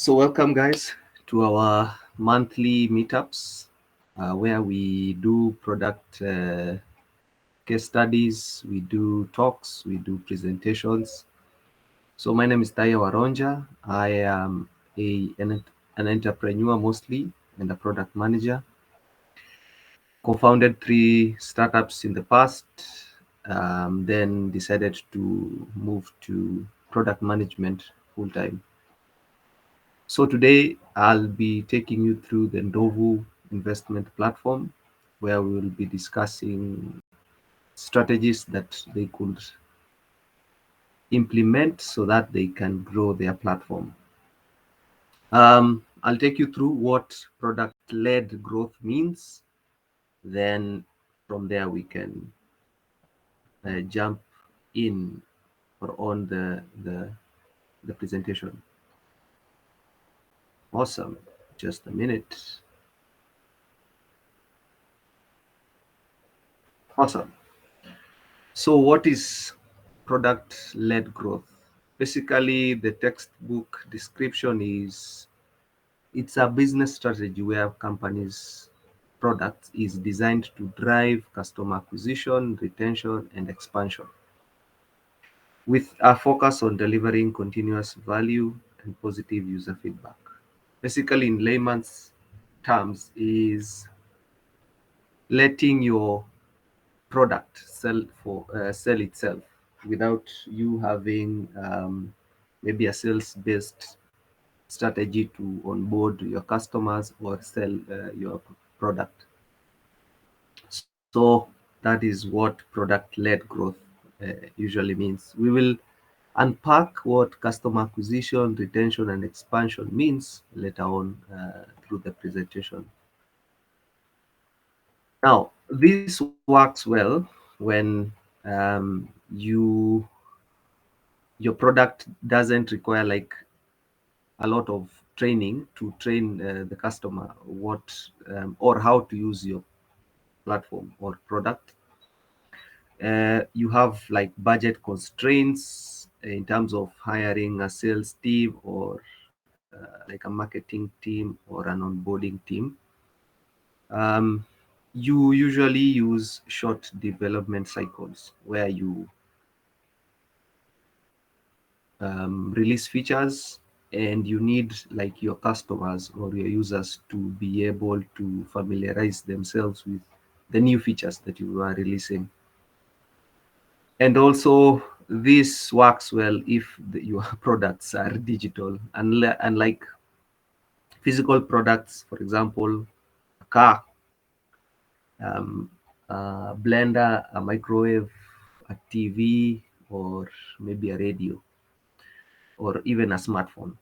So welcome guys to our monthly meetups where we do product case studies, we do talks, we do presentations. So my name is Thaiya Waronja. I am an entrepreneur mostly and a product manager. Co-founded 3 startups in the past, then decided to move to product management full-time. So today I'll be taking you through the Ndovu investment platform, where we will be discussing strategies that they could implement so that they can grow their platform. I'll take you through what product-led growth means. Then from there we can jump in or on the presentation. Awesome. Just a minute. Awesome. So what is product-led growth? Basically, the textbook description is it's a business strategy where companies' products is designed to drive customer acquisition, retention, and expansion, with a focus on delivering continuous value and positive user feedback. Basically, in layman's terms, is letting your product sell itself without you having maybe a sales based strategy to onboard your customers or sell your product. So that is what product led growth usually means. We will unpack what customer acquisition, retention, and expansion means later on through the presentation. Now, this works well when your product doesn't require like a lot of training to train the customer what or how to use your platform or product. You have like budget constraints in terms of hiring a sales team or like a marketing team or an onboarding team. Um, you usually use short development cycles where you release features and you need like your customers or your users to be able to familiarize themselves with the new features that you are releasing. And also this works well if your products are digital, unlike physical products, for example a car, a blender, a microwave, a TV, or maybe a radio, or even a smartphone.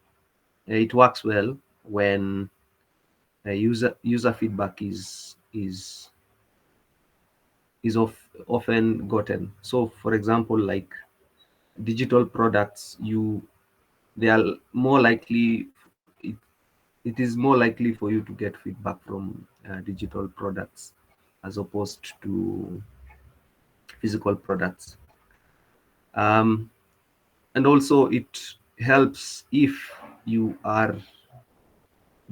It works well when user feedback often gotten. So, for example, like digital products, they are more likely. It is more likely for you to get feedback from digital products as opposed to physical products. Um, and also, it helps if you are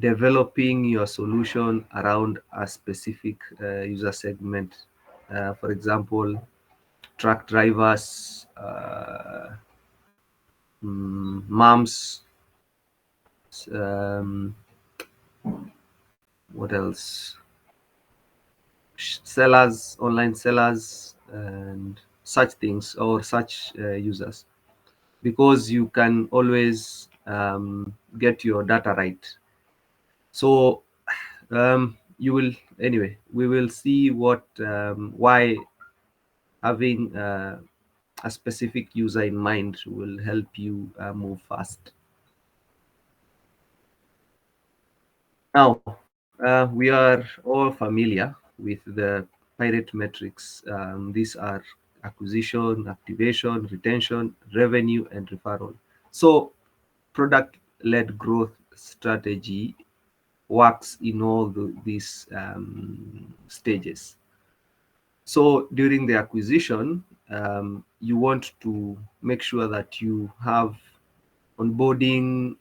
developing your solution around a specific user segment. For example, truck drivers, moms, um, what else? Sellers, online sellers, and such things or such users, because you can always get your data right. So you will anyway. We will see what why having a specific user in mind will help you move fast. Now, we are all familiar with the pirate metrics. These are acquisition, activation, retention, revenue, and referral. So, product-led growth strategy works in all these stages. So, during the acquisition, you want to make sure that you have onboarding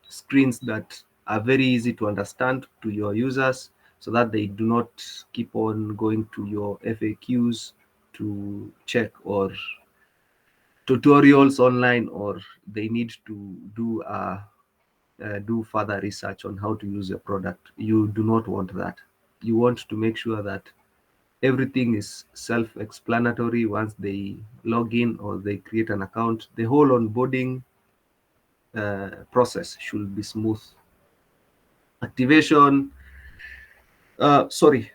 screens that are very easy to understand to your users, so that they do not keep on going to your FAQs to check, or tutorials online, or they need to do further research on how to use your product. You do not want that. You want to make sure that everything is self-explanatory once they log in or they create an account. The whole onboarding process should be smooth. Activation, sorry,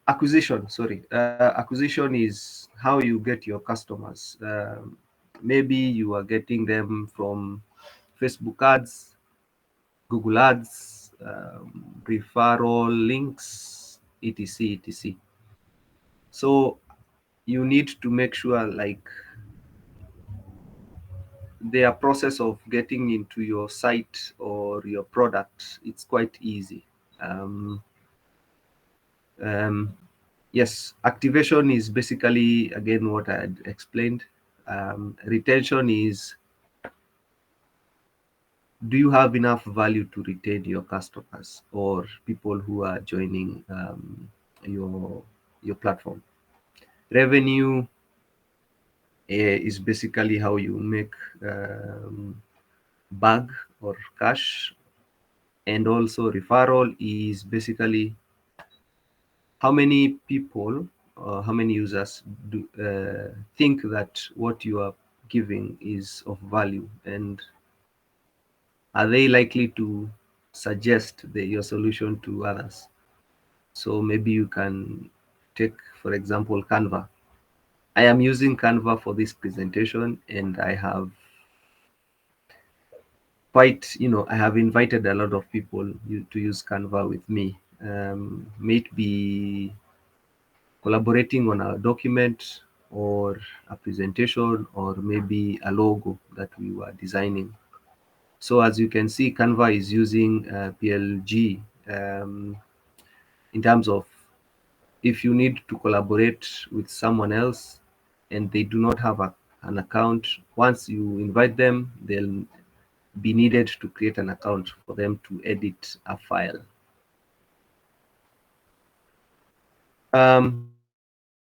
acquisition. Sorry, acquisition is how you get your customers. Maybe you are getting them from Facebook ads, Google ads, referral links, etc. etc. So you need to make sure, like, their process of getting into your site or your product, it's quite easy. um, um, yes, activation is basically, again, what I had explained. Retention is, do you have enough value to retain your customers or people who are joining your your platform? Revenue is basically how you make bag or cash. And also referral is basically how many people or how many users do think that what you are giving is of value, and are they likely to suggest your solution to others. So maybe you can take, for example, Canva. I am using Canva for this presentation, and I have quite, I have invited a lot of people to use Canva with me. May it be collaborating on a document or a presentation, or maybe a logo that we were designing. So as you can see, Canva is using PLG, in terms of, if you need to collaborate with someone else and they do not have an account, once you invite them, they'll be needed to create an account for them to edit a file.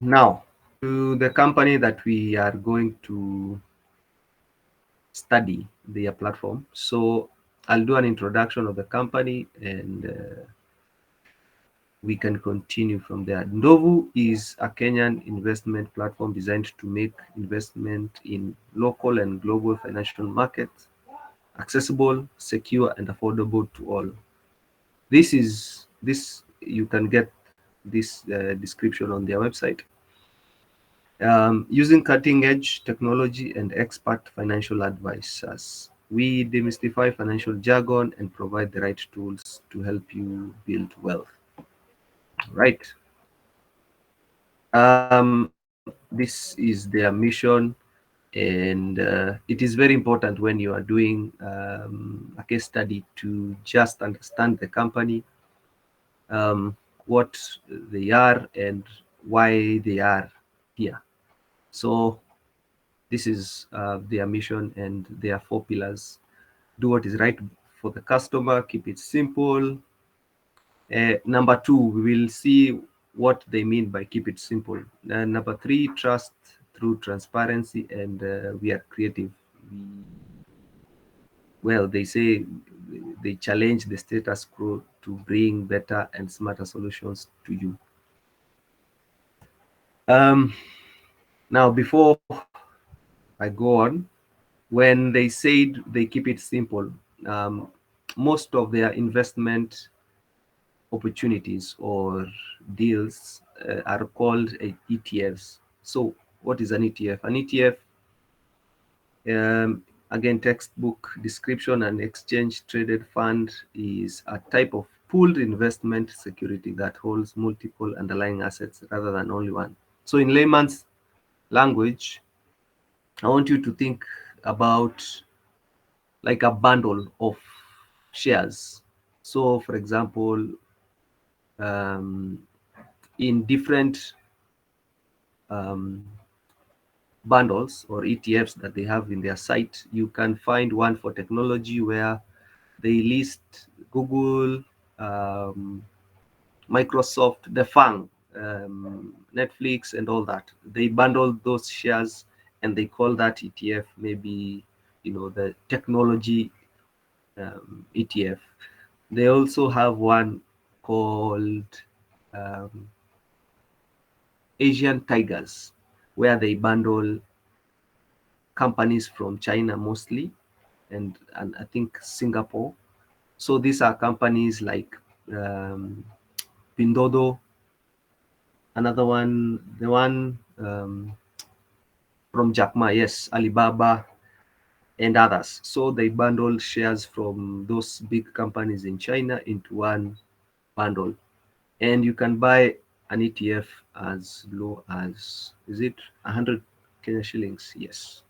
Now, to the company that we are going to study their platform. So I'll do an introduction of the company, and we can continue from there. Ndovu is a Kenyan investment platform designed to make investment in local and global financial markets accessible, secure, and affordable to all. This you can get this description on their website. Using cutting-edge technology and expert financial advisors, we demystify financial jargon and provide the right tools to help you build wealth. Right. This is their mission, and it is very important when you are doing a case study to just understand the company, what they are, and why they are here. So this is their mission and their 4 pillars. Do what is right for the customer, keep it simple. Number 2, we will see what they mean by keep it simple. Number 3, trust through transparency, and we are creative. Well, they say they challenge the status quo to bring better and smarter solutions to you. Um, Now, before I go on, when they said they keep it simple, um, most of their investment opportunities or deals are called ETFs. So, what is an ETF? An ETF, again, textbook description, an exchange traded fund is a type of pooled investment security that holds multiple underlying assets rather than only one. So, in layman's language, I want you to think about like a bundle of shares. So, for example, um, in different um, bundles or ETFs that they have in their site. You can find one for technology where they list Google, um, Microsoft, the FANG, Netflix, and all that. They bundle those shares and they call that ETF maybe the technology ETF. They also have one called um, Asian Tigers, where they bundle companies from China mostly, and I think Singapore. So these are companies like Pindodo, another one, the one from Jack Ma, yes, Alibaba, and others. So they bundle shares from those big companies in China into one bundle. And you can buy an ETF as low as, is it 100 Kenya shillings? Yes.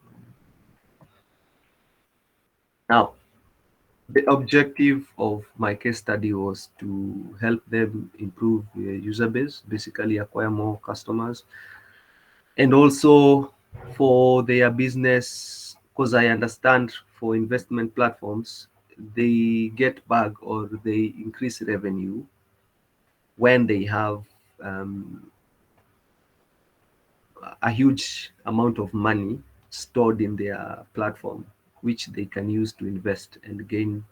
Now, the objective of my case study was to help them improve their user base, basically acquire more customers, and also for their business, because I understand for investment platforms, they get back or they increase revenue when they have um, a huge amount of money stored in their platform, which they can use to invest and gain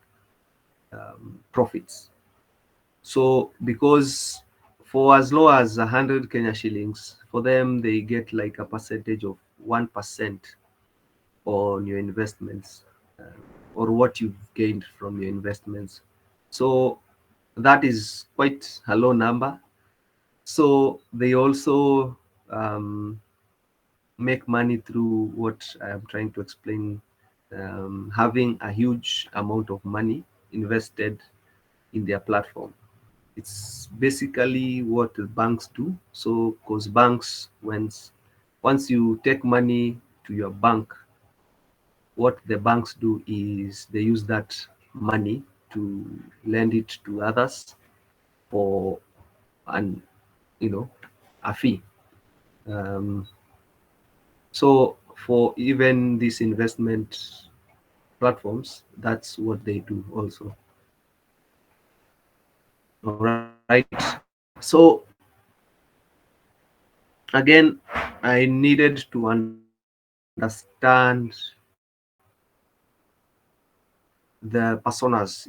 profits. So because for as low as 100 Kenya shillings, for them they get like a percentage of 1% on your investments, or what you've gained from your investments. So that is quite a low number. So they also make money through what I am trying to explain, having a huge amount of money invested in their platform. It's basically what the banks do. So, because banks, once you take money to your bank, what the banks do is they use that money to lend it to others for an you know a fee. Um, so for even these investment platforms, that's what they do also. All right. So again, I needed to understand the personas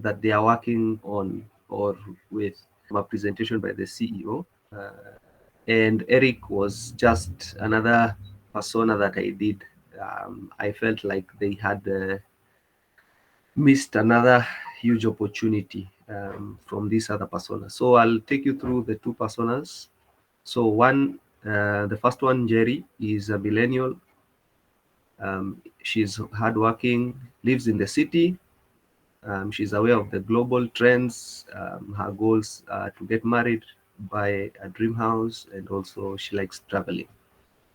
that they are working on or with. A presentation by the CEO, and Eric was just another persona that I did. I felt like they had missed another huge opportunity from this other persona. So I'll take you through the two personas. So the first one, Jerry, is a millennial. She's hardworking, lives in the city. She's aware of the global trends. Her goals are to get married, buy a dream house, and also she likes traveling.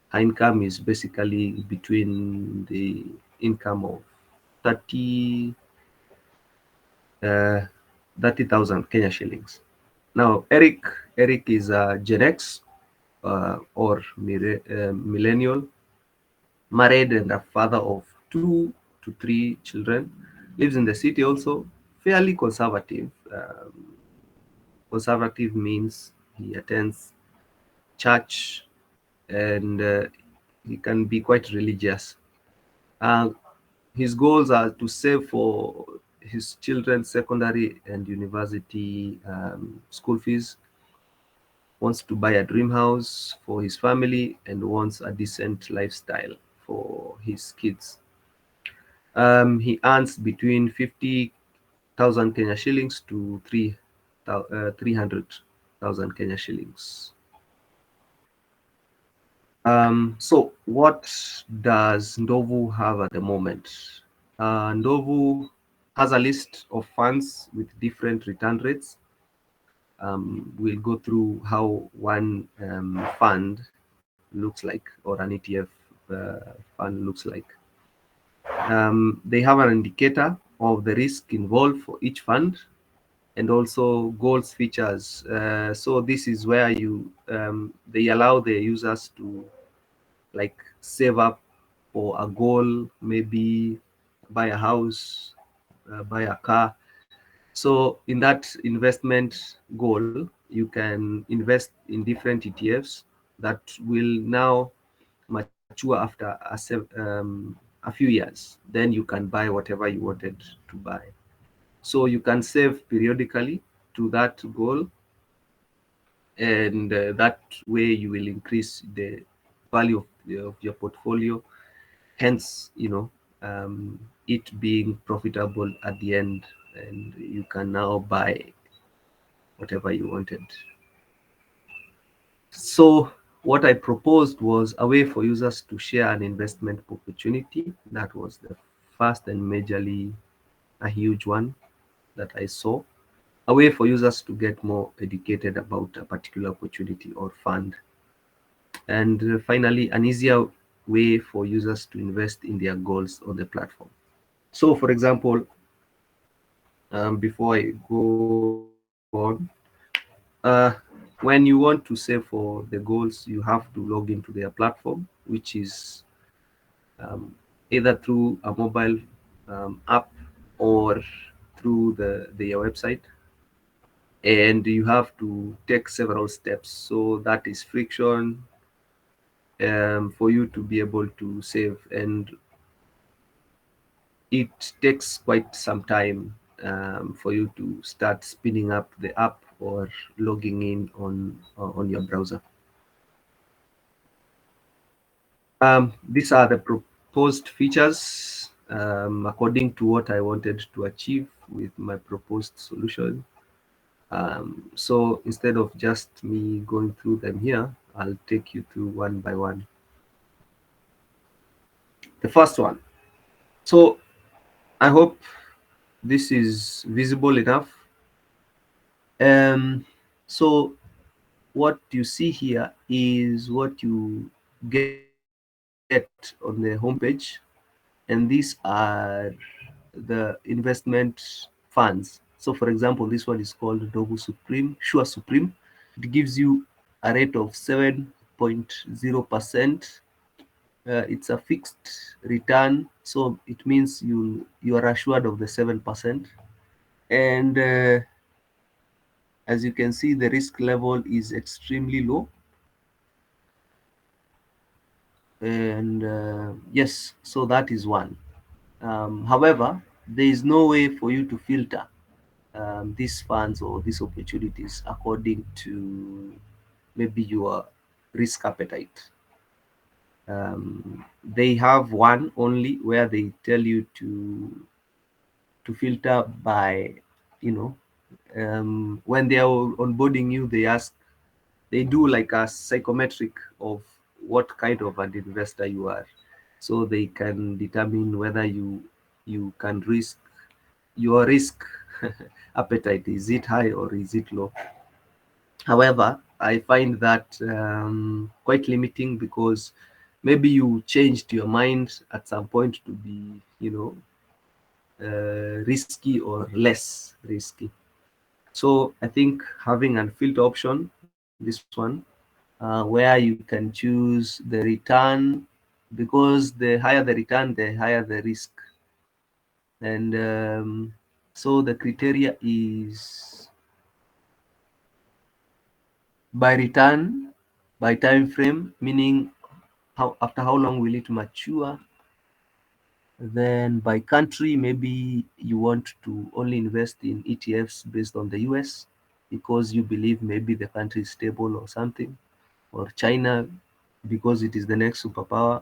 Her income is basically between the income of 30, uh, 30,000 Kenya shillings. Now, Eric is a Gen X or millennial, married and a father of 2 to 3 children, lives in the city also, fairly conservative. Conservative means he attends church and he can be quite religious. Uh, his goals are to save for his children's secondary and university school fees, wants to buy a dream house for his family, and wants a decent lifestyle for his kids. He earns between 50,000 Kenya shillings to 300,000 Kenya shillings. So what does Ndovu have at the moment? Ndovu has a list of funds with different return rates. We'll go through how one fund looks like, or an ETF fund looks like. They have an indicator of the risk involved for each fund, and also goals features. So this is where they allow the users to like save up for a goal, maybe buy a house, buy a car. So in that investment goal, you can invest in different ETFs that will now mature after a few years. Then you can buy whatever you wanted to buy. So you can save periodically to that goal, and that way you will increase the value of your portfolio. Hence, it being profitable at the end, and you can now buy whatever you wanted. So what I proposed was a way for users to share an investment opportunity. That was the first and majorly a huge one that I saw. A way for users to get more educated about a particular opportunity or fund. And finally, an easier way for users to invest in their goals on the platform. So, for example, before I go on, uh, when you want to save for the goals, you have to log into their platform, which is either through a mobile app or through their website, and you have to take several steps. So that is friction for you to be able to save, and it takes quite some time for you to start spinning up the app or logging in on your browser. These are the proposed features according to what I wanted to achieve with my proposed solution. So instead of just me going through them here, I'll take you through one by one. The first one. So I hope this is visible enough. Um, so what you see here is what you get on the homepage, and these are the investment funds. So for example, this one is called Ndovu Supreme, Sure Supreme. It gives you a rate of 7.0%. It's a fixed return, so it means you are assured of the 7%. And as you can see, the risk level is extremely low. And yes, so that is one. However, there is no way for you to filter these funds or these opportunities according to maybe your risk appetite. They have one only where they tell you to filter by, you know, when they are onboarding you, they do like a psychometric of what kind of an investor you are, so they can determine whether you can risk your risk appetite, is it high or is it low. However, I find that quite limiting, because maybe you changed your mind at some point to be, risky or less risky. So I think having an filter option, this one, where you can choose the return, because the higher the return, the higher the risk. And so the criteria is by return, by time frame, meaning after how long will it mature. Then by country, maybe you want to only invest in ETFs based on the US because you believe maybe the country is stable or something, or China because it is the next superpower.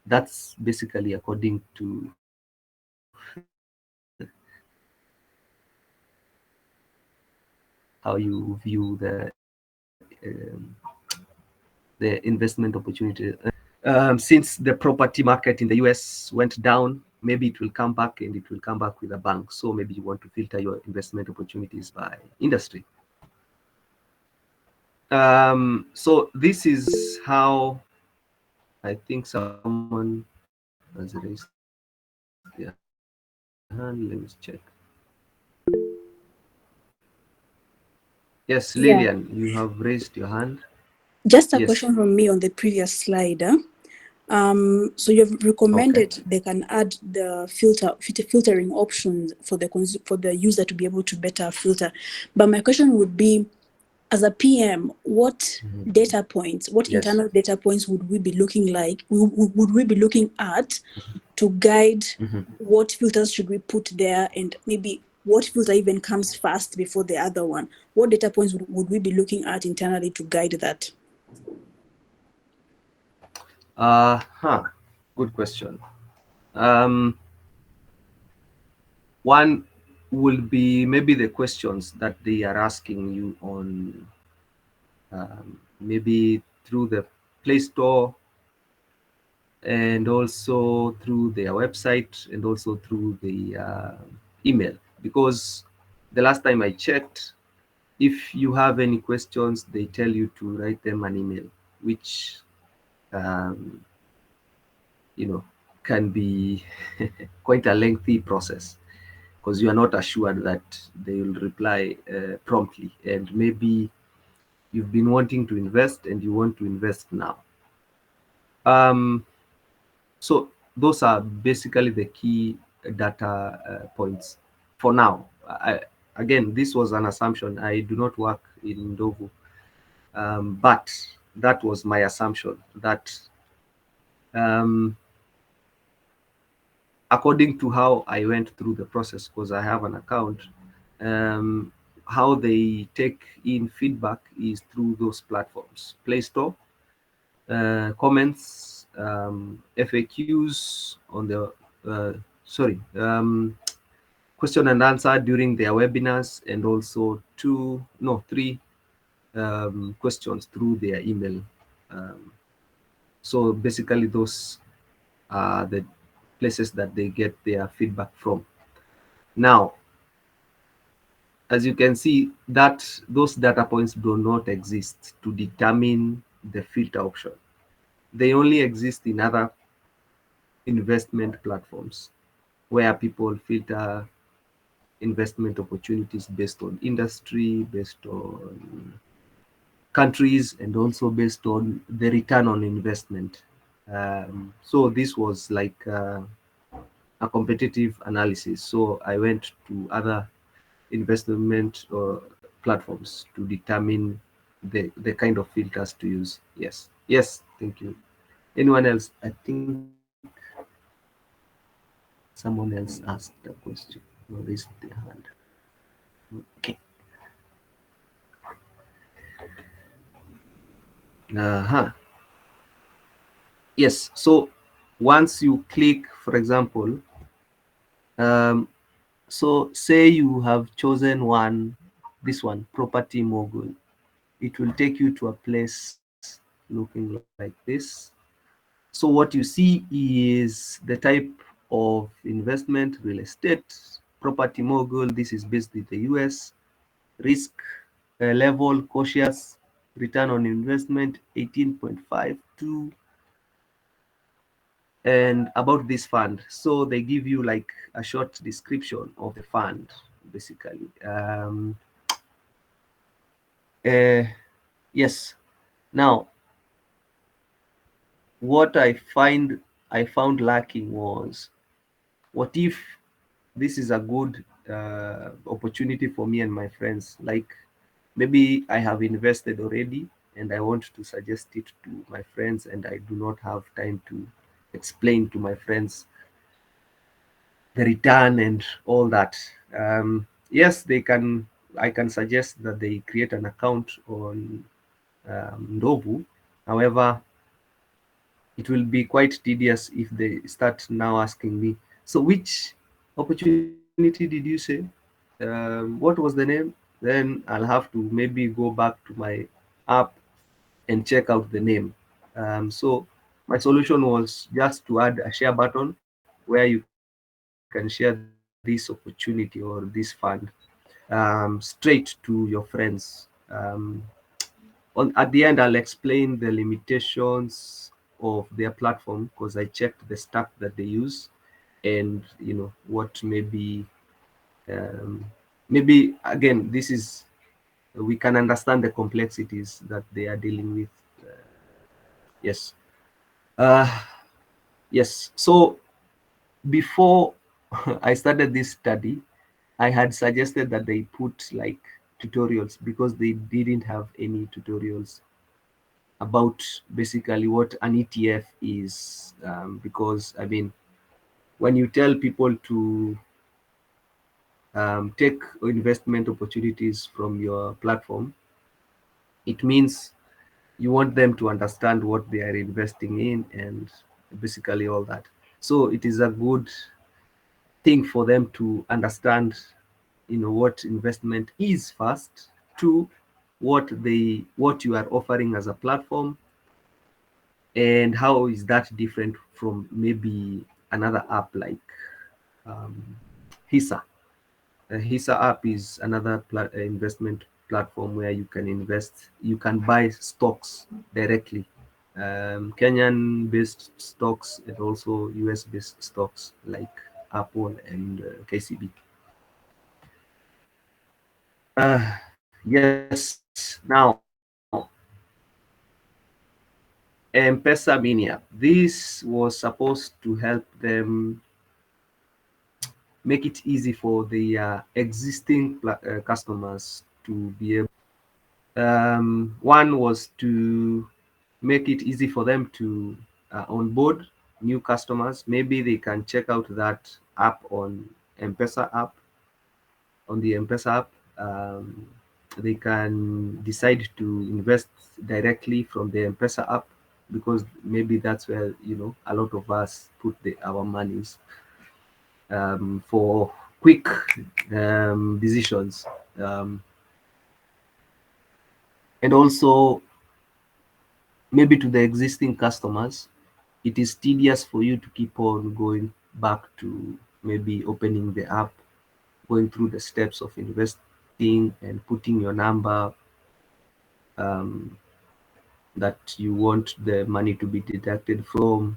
That's basically according to how you view the investment opportunity. Since the property market in the US went down, maybe it will come back, and it will come back with a bang. So maybe you want to filter your investment opportunities by industry. So this is how I think someone has raised their hand. Let me check. Yes, Lillian, Yeah. you have raised your hand. Just a Yes. question from me on the previous slide. So you've Okay. recommended they can add the filtering options for for the user to be able to better filter. But my question would be, as a PM, what data points, what Yes. internal data points would we be looking like? Would we be looking at to guide what filters should we put there, and maybe what filter even comes first before the other one? What data points would we be looking at internally to guide that? Huh. Good question. Um, One will be maybe the questions that they are asking you on, maybe through the Play Store, and also through their website, and also through the email. Because the last time I checked, if you have any questions, they tell you to write them an email, which um, you know can be quite a lengthy process, because you are not assured that they will reply promptly, and maybe you've been wanting to invest and you want to invest now. um, so those are basically the key data points for now. Again, this was an assumption. I do not work in Ndovu, but that was my assumption, that um, according to how I went through the process, because I have an account, um, how they take in feedback is through those platforms: Play Store, comments, FAQs on the sorry, question and answer during their webinars, and also three questions through their email. Um, so basically, those are the places that they get their feedback from. Now, as you can see, that those data points do not exist to determine the filter option. They only exist in other investment platforms, where people filter investment opportunities based on industry, based on countries, and also based on the return on investment. So this was like a competitive analysis. So I went to other investment platforms to determine the kind of filters to use. Yes. Yes. Thank you. Anyone else? I think someone else asked a question or raised their hand. Okay. Uh-huh. Yes. So once you click, for example, um, so say you have chosen this one, property mogul. It will take you to a place looking like this. So what you see is the type of investment: real estate, property mogul. This is based in the US. Risk level: cautious, return on investment 18.52, and about this fund. So they give you like a short description of the fund, basically. Uh, yes. Now, what I found lacking was, what if this is a good opportunity for me and my friends? Like, maybe I have invested already and I want to suggest it to my friends, and I do not have time to explain to my friends the return and all that. Yes, they can. I can suggest that they create an account on Ndovu. However, it will be quite tedious if they start now asking me, so which opportunity did you say? What was the name? Then I'll have to maybe go back to my app and check out the name. So my solution was just to add a share button where you can share this opportunity or this fund straight to your friends. At the end, I'll explain the limitations of their platform, because I checked the stack that they use, and what um, maybe again, this is, we can understand the complexities that they are dealing with. Yes. Uh, yes. So before I started this study, I had suggested that they put like tutorials because they didn't have any tutorials about basically what an ETF is. Because I mean, when you tell people to take investment opportunities from your platform, it means you want them to understand what they are investing in and basically all that. So it is a good thing for them to understand, what investment is first, to what you are offering as a platform, and how is that different from maybe another app like um, hisa. Hisa app is another investment platform where you can invest, you can buy stocks directly, Kenyan based stocks and also US based stocks like Apple and KCB. Yes, now M-Pesa Mini app. This was supposed to help them make it easy for the existing customers to be able. One was to make it easy for them to onboard new customers. Maybe they can check out that app on M-Pesa app, on the M-Pesa app. They can decide to invest directly from the M-Pesa app because maybe that's where a lot of us put our monies for quick decisions, um, and also maybe to the existing customers, it is tedious for you to keep on going back to maybe opening the app, going through the steps of investing and putting your number um, that you want the money to be deducted from,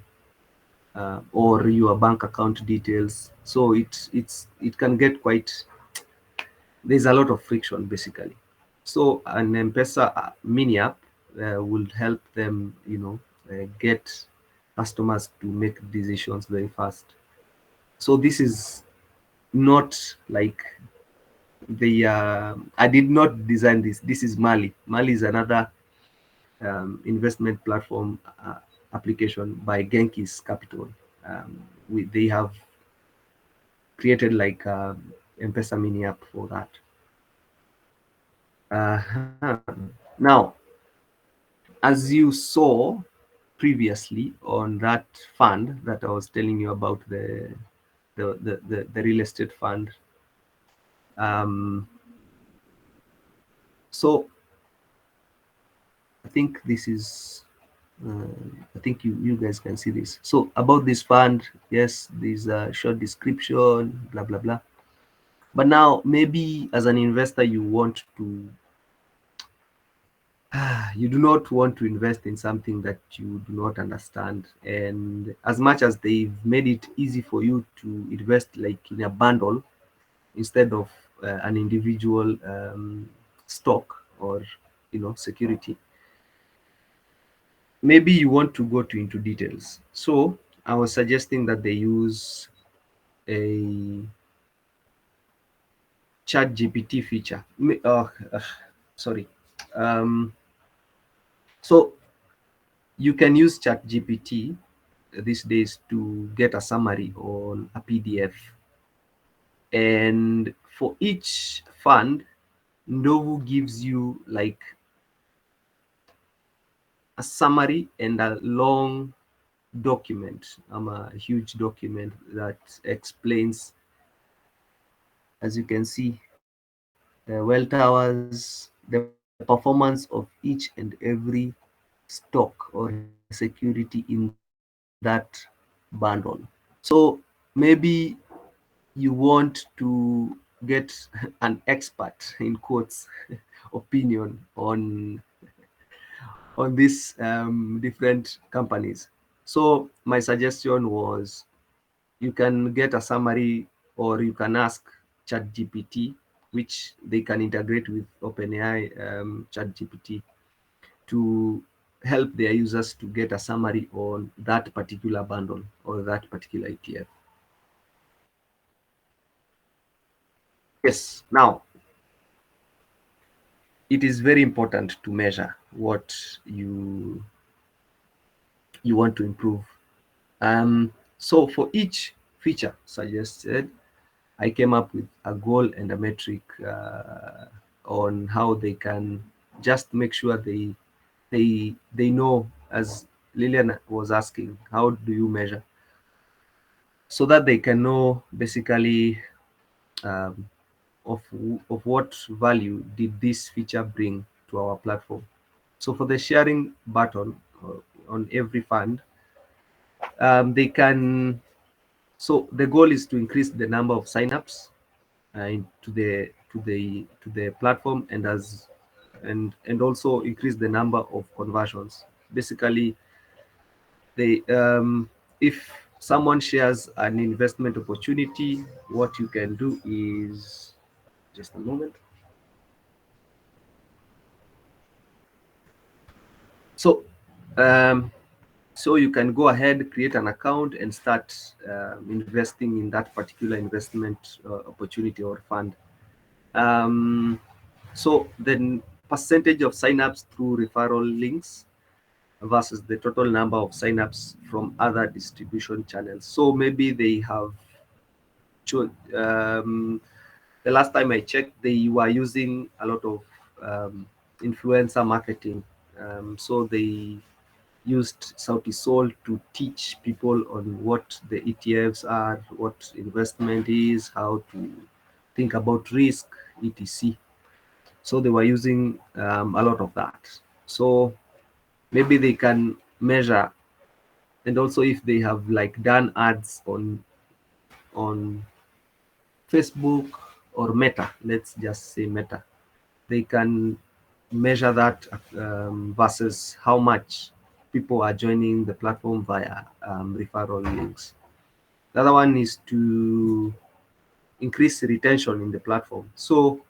or your bank account details. So it can get quite, there's a lot of friction basically. So an M-Pesa mini app will help them, get customers to make decisions very fast. So this is not like I did not design this. This is Mali. Mali is another investment platform application by Genki's Capital. They have created like M-Pesa mini app for that. Now, as you saw previously on that fund that I was telling you about, the real estate fund. Um, so I think this is, I think you guys can see this. So about this fund, yes, there's a short description, blah, blah, blah. But now maybe as an investor, you want to, you do not want to invest in something that you do not understand. And as much as they've made it easy for you to invest like in a bundle instead of an individual stock or security, maybe you want to go to into details. So I was suggesting that they use a chat GPT feature. Sorry. um, so you can use chat GPT these days to get a summary on a PDF, and for each fund, Ndovu gives you like a summary and a long document, a huge document that explains, as you can see, the well towers, the performance of each and every stock or security in that bundle. So maybe you want to get an expert in quotes opinion on these different companies. So my suggestion was you can get a summary, or you can ask ChatGPT, which they can integrate with OpenAI ChatGPT, to help their users to get a summary on that particular bundle or that particular ETF. Yes, now it is very important to measure what you want to improve. So for each feature suggested, I came up with a goal and a metric on how they can just make sure they know, as Lillian was asking, how do you measure, so that they can know basically um, of what value did this feature bring to our platform. So for the sharing button on every fund, they can. So the goal is to increase the number of signups to the platform, and also increase the number of conversions. Basically, they if someone shares an investment opportunity, what you can do is, just a moment. So um, so you can go ahead, create an account, and start investing in that particular investment opportunity or fund. So the percentage of signups through referral links versus the total number of signups from other distribution channels. So maybe they have the last time I checked, they were using a lot of influencer marketing. So they used Sauti Sol to teach people on what the ETFs are, what investment is, how to think about risk, etc. So they were using a lot of that. So maybe they can measure, and also if they have like done ads on Facebook or Meta, let's just say Meta, they can measure that versus how much people are joining the platform via referral links. The other one is to increase retention in the platform. So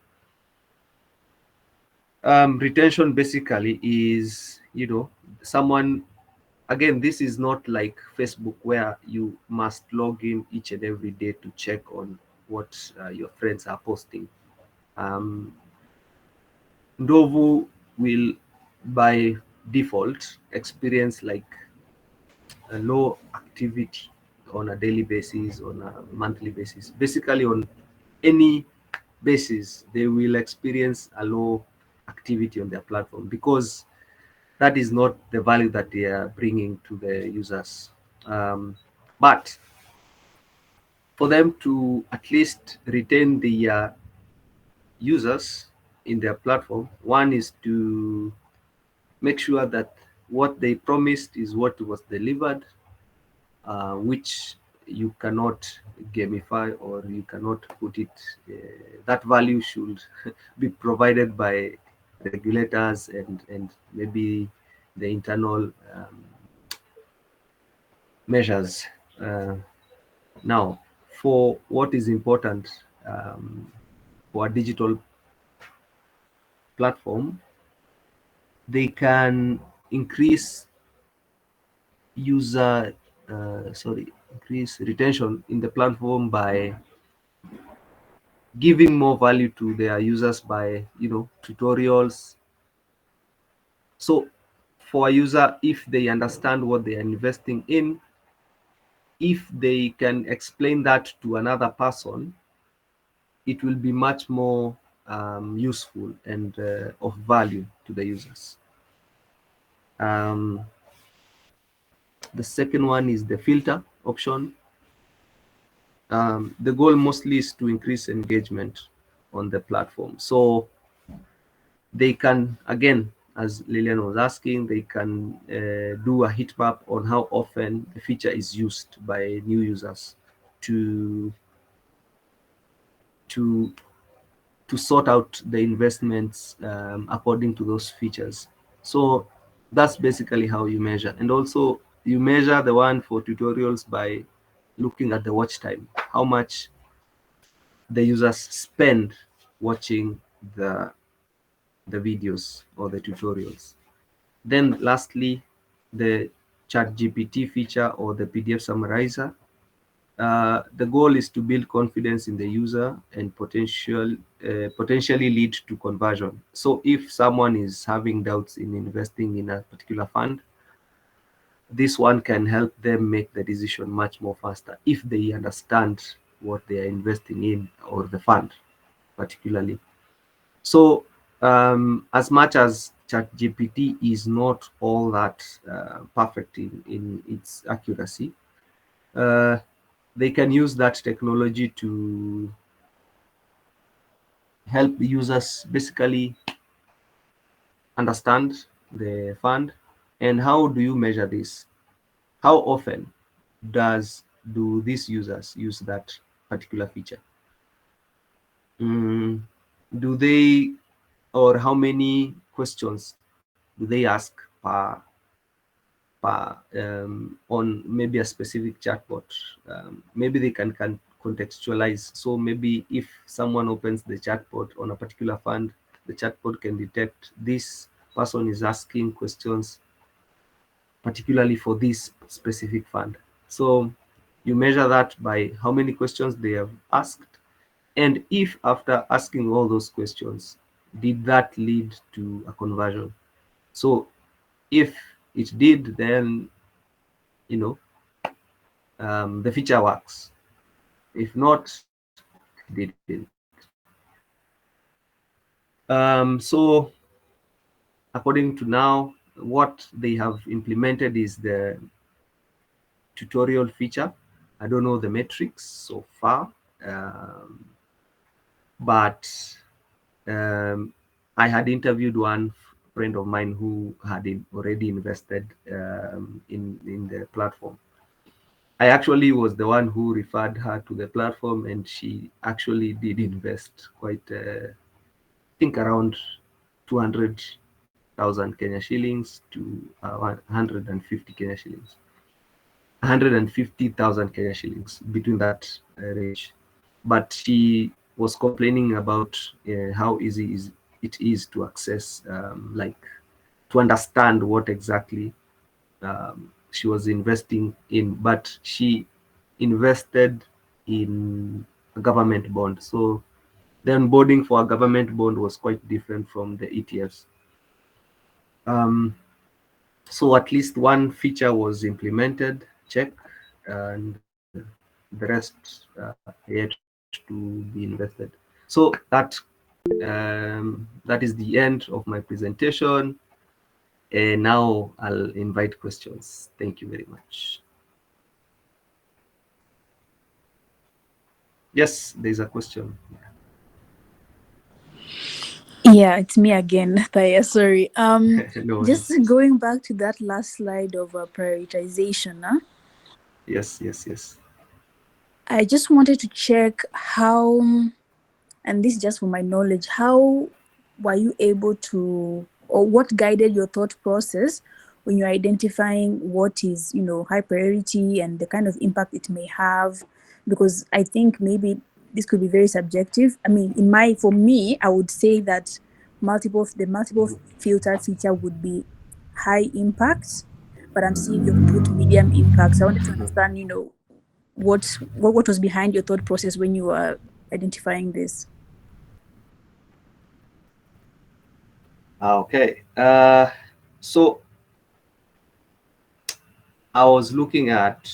retention basically is, someone, again, this is not like Facebook where you must log in each and every day to check on what your friends are posting. um, Ndovu will by default experience like a low activity on a daily basis, on a monthly basis, basically on any basis they will experience a low activity on their platform, because that is not the value that they are bringing to the users. But for them to at least retain the users in their platform, one is to make sure that what they promised is what was delivered, which you cannot gamify, or you cannot put it. That value should be provided by regulators and maybe the internal measures. Uh, Now, for what is important for a digital platform, they can increase user, increase retention in the platform by giving more value to their users by, tutorials. So, for a user, if they understand what they are investing in, if they can explain that to another person, it will be much more useful and of value to the users. Um, the second one is the filter option. The goal mostly is to increase engagement on the platform. So they can, again, as Lillian was asking, they can do a heat map on how often the feature is used by new users to to to sort out the investments according to those features. So that's basically how you measure. And also you measure the one for tutorials by looking at the watch time, how much the users spend watching the videos or the tutorials. Then lastly, the chat GPT feature or the PDF summarizer. The goal is to build confidence in the user and potentially lead to conversion. So if someone is having doubts in investing in a particular fund, this one can help them make the decision much more faster if they understand what they are investing in or the fund particularly. So as much as ChatGPT is not all that perfect in its accuracy, uh, they can use that technology to help users basically understand the fund. And how do you measure this? How often do these users use that particular feature? Mm, do they, or how many questions do they ask per on maybe a specific chatbot? Maybe they can contextualize. So maybe if someone opens the chatbot on a particular fund, the chatbot can detect this person is asking questions particularly for this specific fund. So you measure that by how many questions they have asked, and if after asking all those questions, did that lead to a conversion? So if it did, then you know the feature works. If not, it didn't. So according to now, what they have implemented is the tutorial feature. I don't know the metrics so far, um, but um, I had interviewed one friend of mine who had already invested in the platform. I actually was the one who referred her to the platform, and she actually did invest quite, I think, around 200,000 Kenya shillings to 150 Kenya shillings, 150,000 Kenya shillings, between that range. But she was complaining about how easy it is to access, like to understand what exactly she was investing in, but she invested in a government bond. So the onboarding for a government bond was quite different from the ETFs. Um, so at least one feature was implemented, check, and the rest yet to be invested. So that is the end of my presentation. And now I'll invite questions. Thank you very much. Yes, there's a question. Yeah, it's me again, Thaiya. Sorry. No Just worries. going back to that last slide of prioritization. Yes, yes, yes. I just wanted to check how, and this is just for my knowledge, how were you able to, or what guided your thought process when you're identifying what is, high priority and the kind of impact it may have? Because I think maybe this could be very subjective. I mean, for me, I would say that the multiple filter feature would be high impact, but I'm seeing you've put medium impact. So I wanted to understand, what was behind your thought process when you were identifying this. Okay. So I was looking at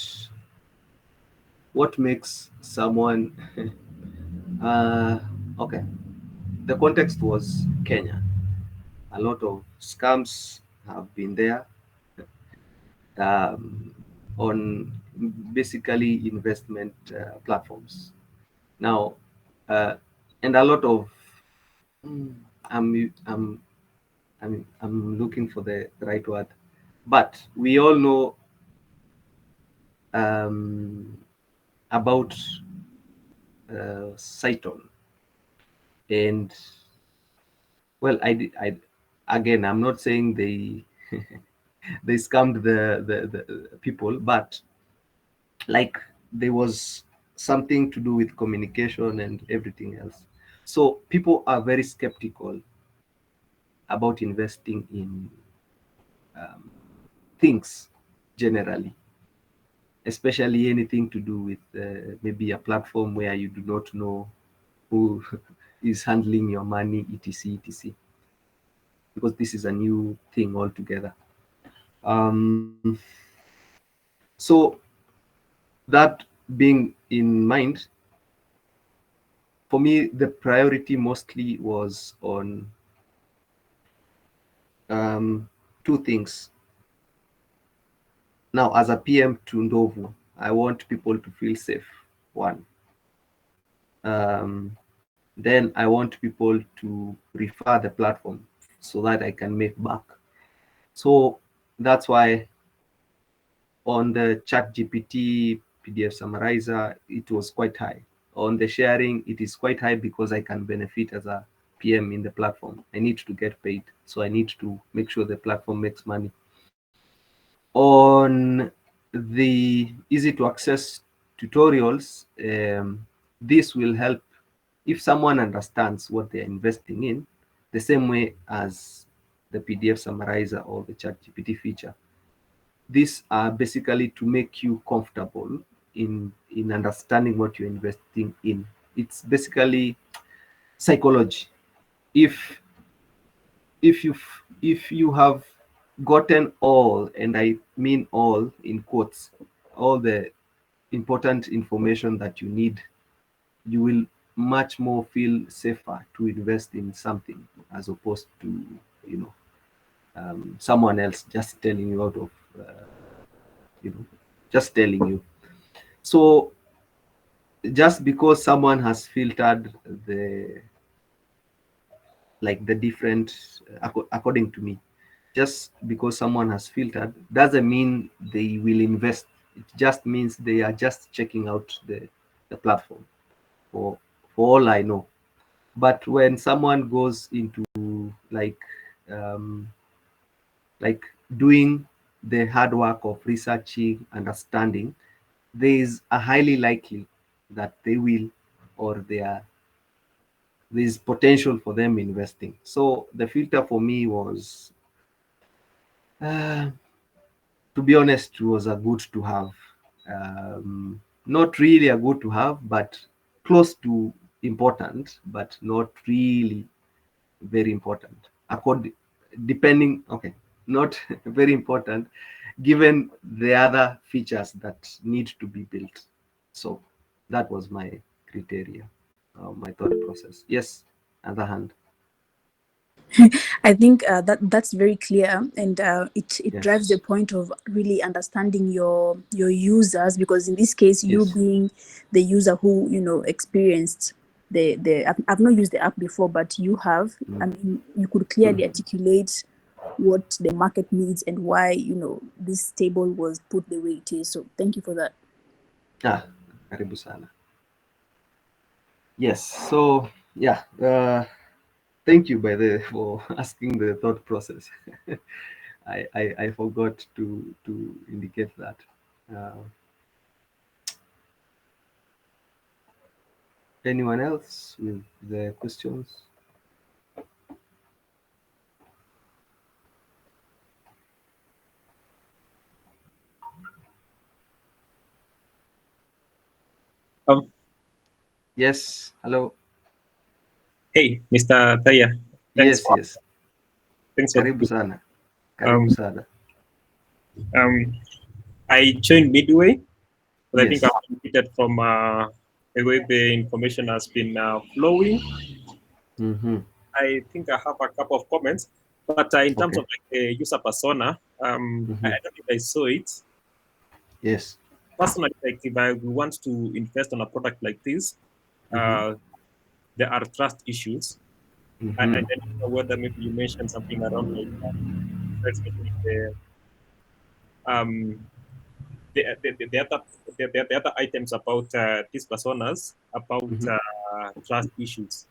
what makes someone. uh, okay. The context was Kenya. A lot of scams have been there um, on basically investment platforms. Now, uh, and a lot of mm, I'm I'm I'm looking for the right word, but we all know um, about Saiton, and well, I again, I'm not saying they scammed the people, but like there was something to do with communication and everything else. So people are very skeptical about investing um, things generally, especially anything to do with maybe a platform where you do not know who is handling your money, etc., etc. Because this is a new thing altogether. Um, so that being in mind, for me, the priority mostly was on two things. Now, as a PM to Ndovu, I want people to feel safe. One. Then I want people to refer the platform so that I can make back. So that's why on the chat GPT PDF summarizer, it was quite high. On the sharing, it is quite high because I can benefit as a PM in the platform. I need to get paid. So I need to make sure the platform makes money. On the easy to access tutorials, this will help if someone understands what they're investing in, the same way as the PDF summarizer or the ChatGPT feature. These are basically to make you comfortable in understanding what you're investing in. It's basically psychology. If if you have gotten all, and I mean all in quotes, all the important information that you need, you will much more feel safer to invest in something as opposed to, you know, someone else just telling you out of you know just telling you. So just because someone has filtered the, like, the different, according to me, just because someone has filtered doesn't mean they will invest. It just means they are just checking out the platform, for all I know. But when someone goes into, like, um, like doing the hard work of researching, understanding, there is a highly likely that they will, or there's potential for them investing. So the filter for me was, uh, to be honest, was a good to have. Not really a good to have, but close to important, but not really very important. Depending, okay, not very important, given the other features that need to be built. So that was my criteria, my thought process. Yes, other hand. I think that's very clear, and it drives the Yes, point of really understanding your users, because in this case, you yes. being the user who experienced the I've not used the app before, but you have. I Mm. mean, you could clearly articulate what the market needs and why this table was put the way it is. So thank you for that. Ah, karibu sana. Yes. So yeah, thank you by the for asking the thought process. I forgot to indicate that. Uh, Anyone else with the questions? Um, Yes. Hello. hey, Mr. Thaiya, thanks Yes. for Yes. thanks for Karibu sana. Karibu um sana. um I joined midway, but I think Yes. I've benefited from the way the information has been flowing. Mm-hmm. I think I have a couple of comments, but in terms Okay. of like the user persona, I Mm-hmm. don't think I saw it. Yes. Personally, like if I want to invest on a product like this, Mm-hmm. uh, there are trust issues. I Mm-hmm. don't know whether maybe you mentioned something around like especially um, the other the other items about these personas about Mm-hmm. trust issues.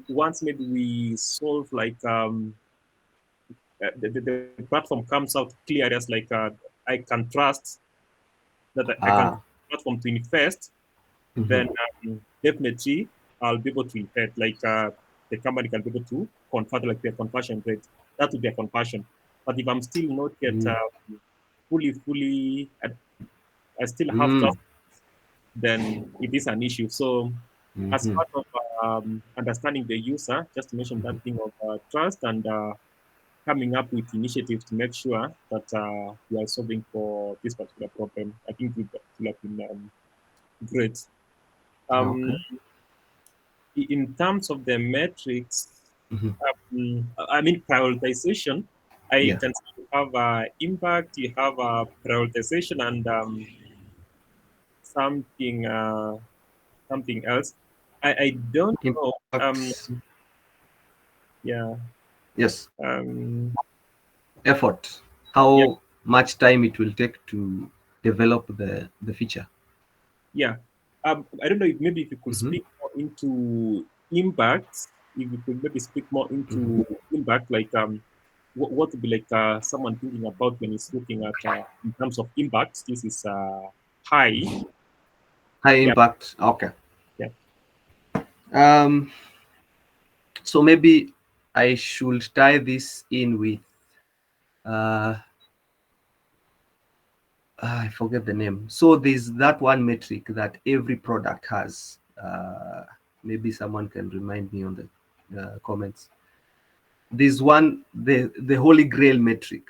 Once maybe we solve like the platform comes out clear as like I can trust that I can Ah. platform to invest, Mm-hmm. then definitely I'll be able to invest. Like the company can be able to convert like their conversion rate. That would be a conversion. But if I'm still not yet fully, I still have Mm. trust, then it is an issue. So, as Mhm. part of understanding the user, just to mention that thing of trust and coming up with initiatives to make sure that we are solving for this particular problem, I think it will have been great. Um, Okay. in terms of the metrics, Mhm. I mean prioritization. I Yeah. can see you have impact, you have prioritization, and something something else. I don't know. Impact. Yeah. Yes. Um, Effort. yeah. How much time it will take to develop the feature. Yeah. I don't know if maybe if you could Mhm. speak more into impact. If you could maybe speak more Mhm. into impact, like what would be like someone thinking about when he's looking at in terms of impact. This is high. High Yeah. impact. Okay. Yeah. Um. So maybe I should tie this in with uh I forget the name. So there's that one metric that every product has. Maybe someone can remind me on the comments. There's one, the holy grail metric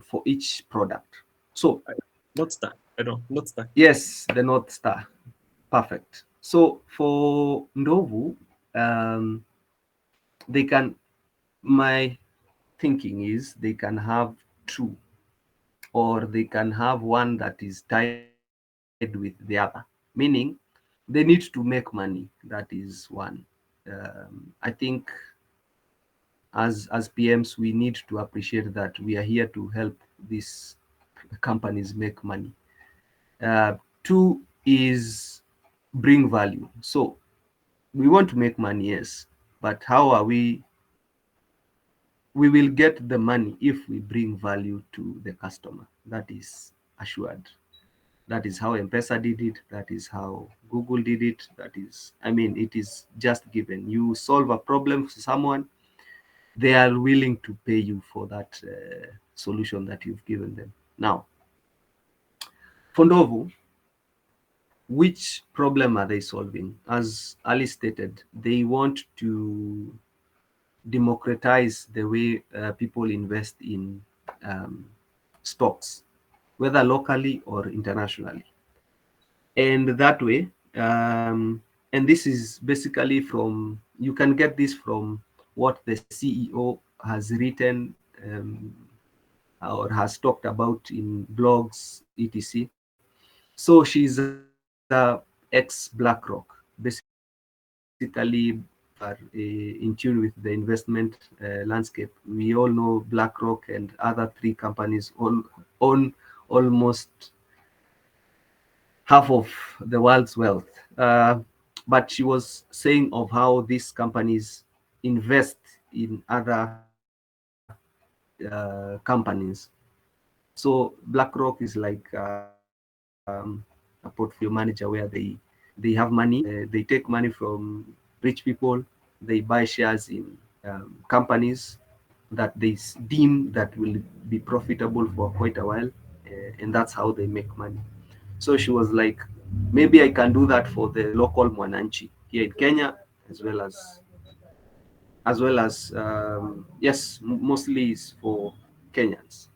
for each product. So I, not that. I don't. Not that. yes, the North Star. Perfect. So for Ndovu, um, they can, my thinking is they can have two, or they can have one that is tied with the other, meaning they need to make money. That is one. I think as PMs, we need to appreciate that we are here to help these companies make money. Two is bring value. So we want to make money, yes, but how are we will get the money if we bring value to the customer. That is assured. That is how M-Pesa did it. That is how Google did it. That is, I mean, it is just given. You solve a problem for someone, they are willing to pay you for that solution that you've given them. Now, for Ndovu, which problem are they solving? As Ali stated, they want to democratize the way people invest in um, stocks, whether locally or internationally. And that way, and this is basically from, you can get this from what the CEO has written or has talked about in blogs, etc. So she's a ex BlackRock, basically in tune with the investment landscape. We all know BlackRock and other three companies all own almost half of the world's wealth. But she was saying of how these companies invest in other companies. So BlackRock is like a portfolio manager where they have money, they take money from rich people, they buy shares in companies that they deem that will be profitable for quite a while, and that's how they make money. So she was like, maybe I can do that for the local mwananchi here in Kenya, as well as yes, mostly is for Kenyans.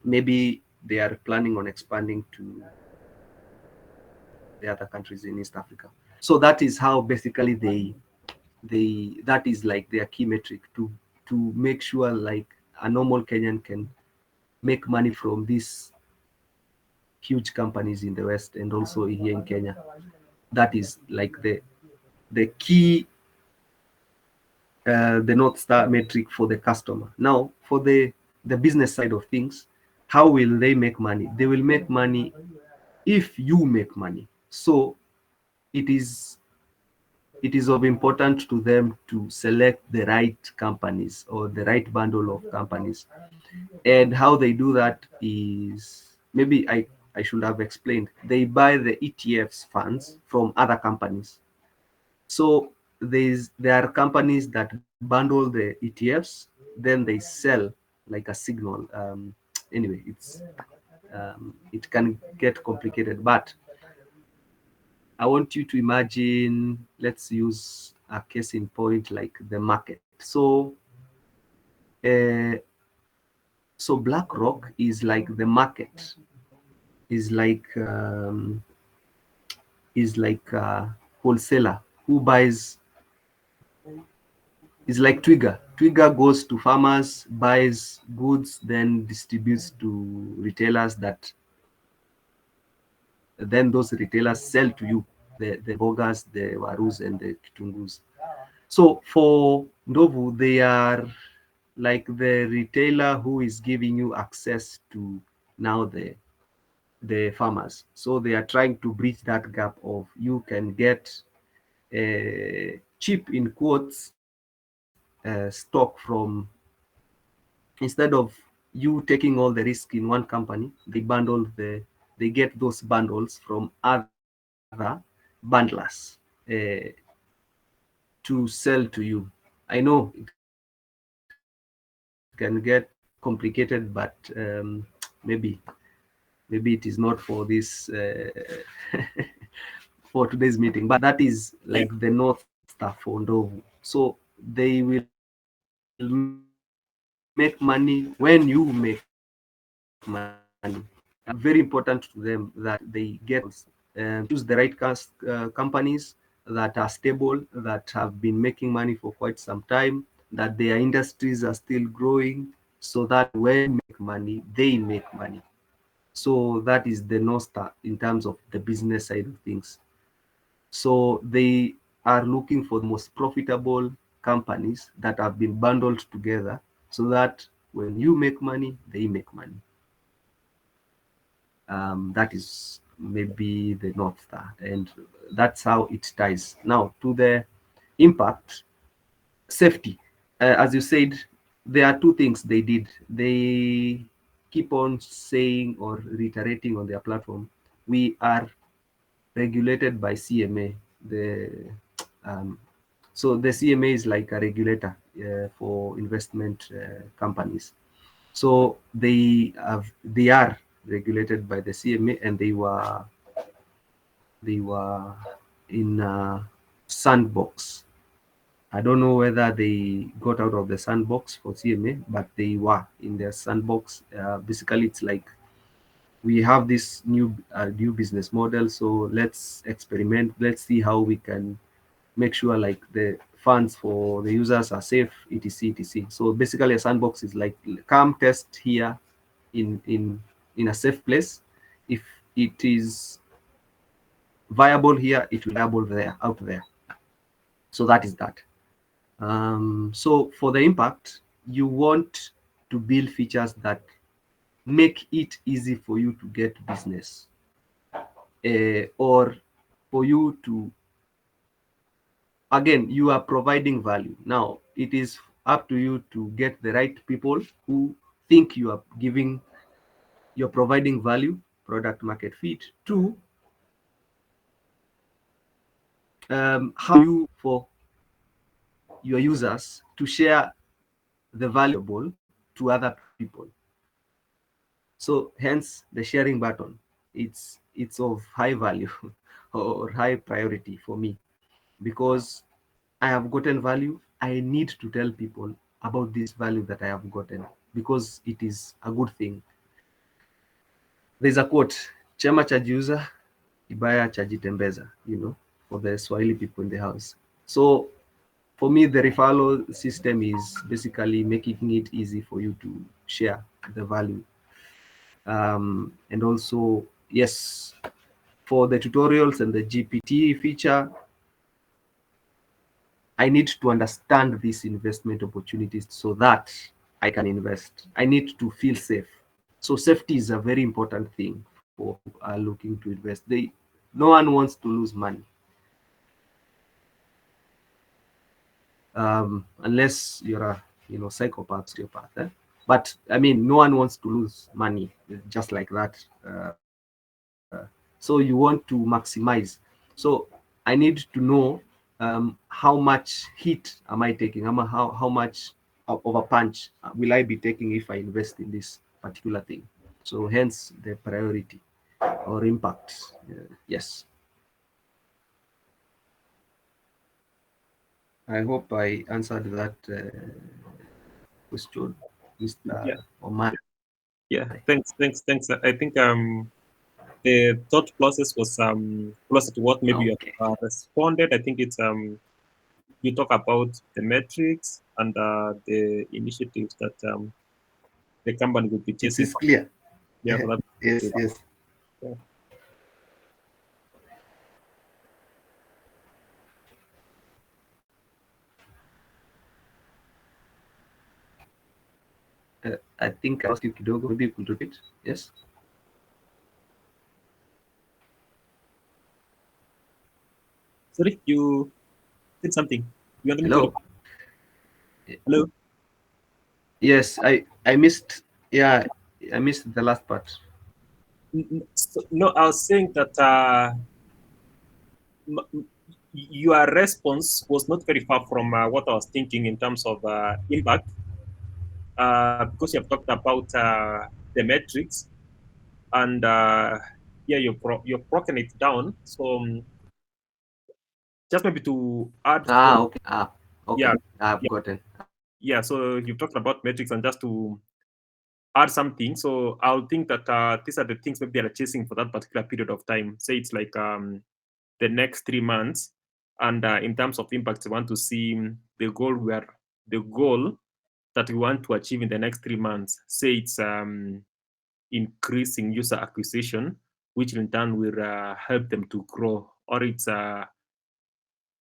Maybe they are planning on expanding to the other countries in East Africa. So that is how basically they that is like their key metric to make sure like a normal Kenyan can make money from these huge companies in the West and also here in Kenya. That is like the key, the North Star metric for the customer. Now, for the business side of things, how will they make money? They will make money if you make money. So it is it is of importance to them to select the right companies or the right bundle of companies. And how they do that is, maybe I should have explained. They buy the ETFs funds from other companies. So there are companies that bundle the ETFs, then they sell like a signal. Anyway, it can get complicated, but I want you to imagine, let's use a case in point like the market. Uh, so BlackRock is like the market, is like a wholesaler who buys, is like Twiga. Twiga goes to farmers, buys goods, then distributes to retailers that then those retailers sell to you, the bogas, the warus, and the kitungus. So for Ndovu, they are like the retailer who is giving you access to now the farmers. So they are trying to bridge that gap of you can get cheap in quotes stock from, instead of you taking all the risk in one company, they get those bundles from other bundlers uh, to sell to you. I know it can get complicated, but maybe it is not for this for today's meeting. But that is like Yeah. the North Star for Ndovu. So they will make money when you make money. Very important to them that they get choose the right companies that are stable, that have been making money for quite some time, that their industries are still growing, so that when you make money, they make money. So that is the North Star in terms of the business side of things. So they are looking for the most profitable companies that have been bundled together so that when you make money, they make money. That is maybe the North Star, and that's how it ties. Now to the impact, safety. As you said, there are two things they did. They keep on saying or reiterating on their platform, we are regulated by CMA. Um, so the CMA is like a regulator for investment companies. So they are regulated by the CMA, and they were in a sandbox. I don't know whether they got out of the sandbox for CMA, but they were in their sandbox. Basically, it's like we have this new business model, so let's experiment. Let's see how we can make sure like the funds for the users are safe, etc, etc. So basically, a sandbox is like, come test here in a safe place. If it is viable here, it will be viable there, out there. So that is that. So for the impact, you want to build features that make it easy for you to get business, or for you to, again, you are providing value. Now it is up to you to get the right people who think you're providing value, product market fit. Two, how you for your users to share the valuable to other people. So hence the sharing button. It's of high value or high priority for me, because I have gotten value. I need to tell people about this value that I have gotten, because it is a good thing. There's a quote, chema chajiuza, kibaya chajitembeza, for the Swahili people in the house. So for me, the referral system is basically making it easy for you to share the value. And also, yes, for the tutorials and the GPT feature, I need to understand these investment opportunities so that I can invest. I need to feel safe. So safety is a very important thing for who are looking to invest. No one wants to lose money, unless you're a psychopath. But I mean, no one wants to lose money just like that. So you want to maximize. So I need to know how much heat am I taking, how much of a punch will I be taking if I invest in this particular thing. So hence the priority or impact. Yes. I hope I answered that question, Yeah, Mr. Omar. yeah. Thanks. I think the thought process was closer to what maybe you Okay. have responded. I think it's you talk about the metrics and the initiatives that the company would be It chasing is for. clear. Yeah, for that Yes, initiative. yes. Yeah. I think I lost you, Kidogo. Maybe you could repeat. Yes. Sorry, you did something. You wanted me to Hello. repeat? Hello. Yes, I missed. Yeah, I missed the last part. No, I was saying that your response was not very far from what I was thinking in terms of impact, because you have talked about the metrics and yeah, you've broken it down. So just maybe to add to what, Okay. yeah, Okay. I've yeah, gotten. yeah. So you've talked about metrics, and just to add something. So I'll think that these are the things maybe they're chasing for that particular period of time. Say it's like the next 3 months, and in terms of impact, we want to see the goal that we want to achieve in the next 3 months. Say it's increasing user acquisition, which in turn will help them to grow, or it's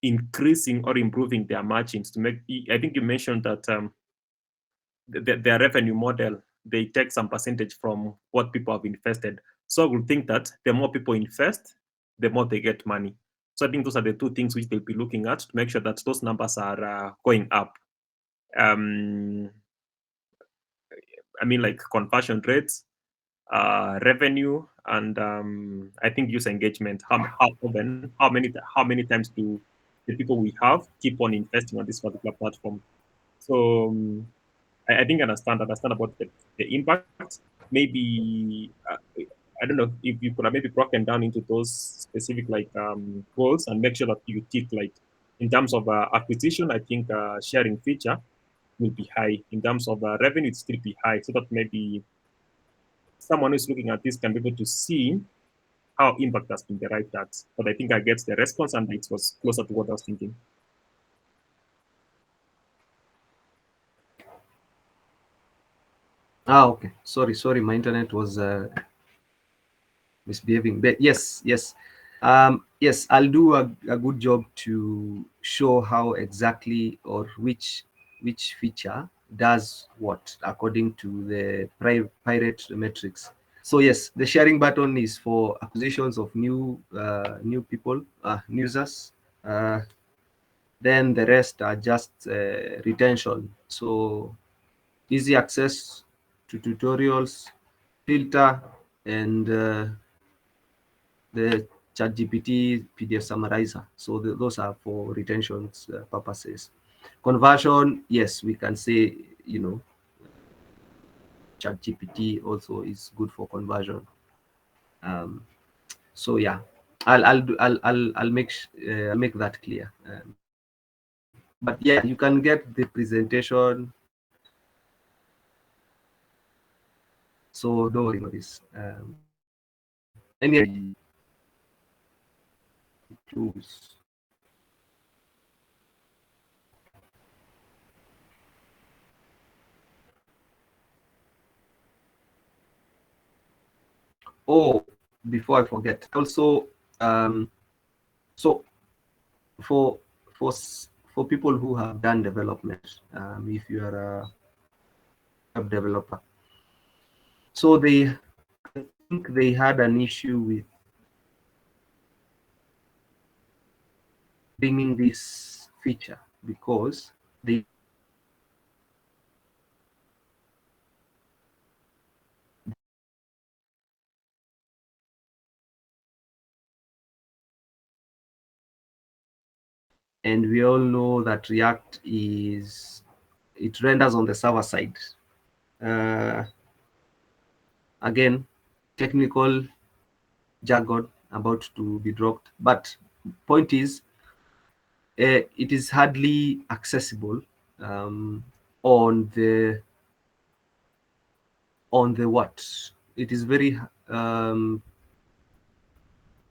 increasing or improving their margins to make. I think you mentioned that their revenue model, they take some percentage from what people have invested. So I would think that the more people invest, the more they get money. So I think those are the two things which they'll be looking at to make sure that those numbers are going up. Um, I mean, like conversion rates, revenue, and I think user engagement. How often, how many times do the people we have keep on investing on this particular platform? So I think understand about the impact. Maybe I don't know if you could have maybe broken down into those specific like goals and make sure that you tick like in terms of acquisition. I think sharing feature will be high. In terms of revenue, it still be high, so that maybe someone who's looking at this can be able to see how impact has been derived at. But I think I get the response, and it was closer to what I was thinking. Okay. Sorry. My internet was misbehaving. But yes. Yes, I'll do a good job to show how exactly or which feature does what according to the pirate metrics. So yes, the sharing button is for acquisitions of new people, new users. Uh, then the rest are just retention. So easy access to tutorials, filter, and the ChatGPT PDF summarizer. So those are for retention purposes. Conversion, yes, we can say, ChatGPT also is good for conversion. Um, so yeah, I'll make that clear. But yeah, you can get the presentation. So don't worry about this. Any tools. Oh, before I forget, also, so for for people who have done development, if you are a web developer, so I think they had an issue with bringing this feature because they and we all know that React is it renders on the server side. Uh, Again, technical jargon about to be dropped, but point is, it is hardly accessible um, on the what? It is very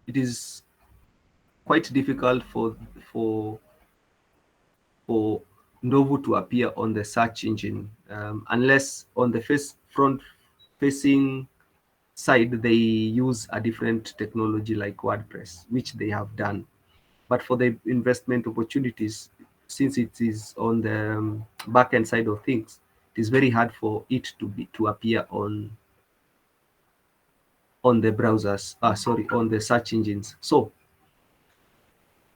it is quite difficult for for Ndovu to appear on the search engine unless on the front facing side they use a different technology like WordPress, which they have done. But for the investment opportunities, since it is on the back end side of things, it is very hard for it to appear on the browsers. Sorry, on the search engines. So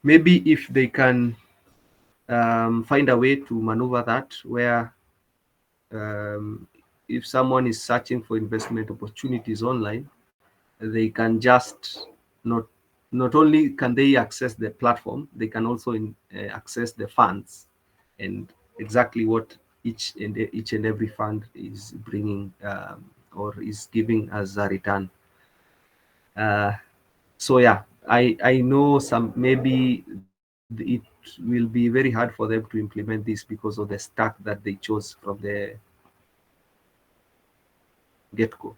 maybe if they can find a way to maneuver that, where if someone is searching for investment opportunities online, they can just not only can they access the platform, they can also access the funds and exactly what each and every fund is bringing or is giving as a return. Uh, so yeah, I know some maybe it will be very hard for them to implement this because of the stack that they chose from the get-go.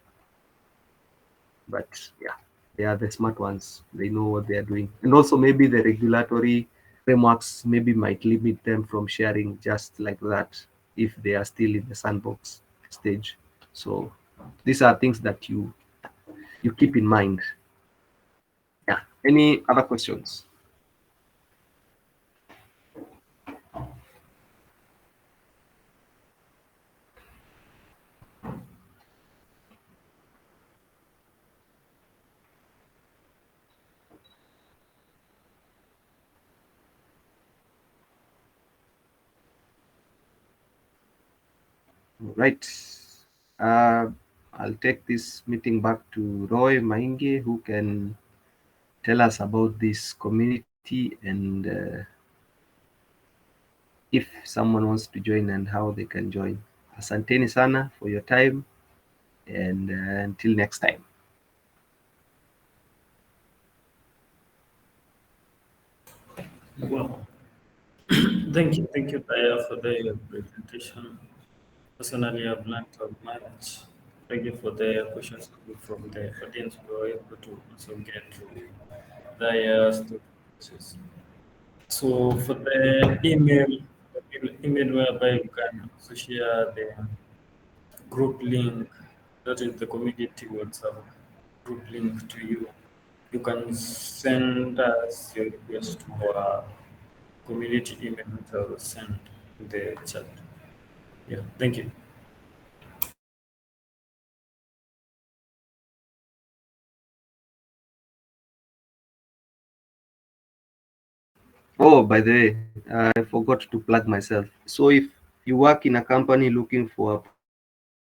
But yeah, they are the smart ones. They know what they are doing. And also maybe the regulatory frameworks maybe might limit them from sharing just like that if they are still in the sandbox stage. So these are things that you keep in mind. Yeah. Any other questions? Right. Uh, I'll take this meeting back to Roy Mainge, who can tell us about this community and if someone wants to join and how they can join. Asanteni sana for your time and until next time. Well, thank you, Thaiya, for the presentation. Personally, I've learned so much. Thank you for the questions from the audience. We were able to also get Thaiya's questions. So for the email whereby you can also share the group link, that is the community WhatsApp group link to you. You can send us your request to our community email, which I will send in the chat. Yeah, thank you. Oh, by the way, I forgot to plug myself. So if you work in a company looking for a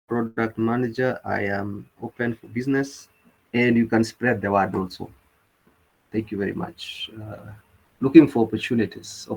product manager, I am open for business and you can spread the word also. Thank you very much. Looking for opportunities.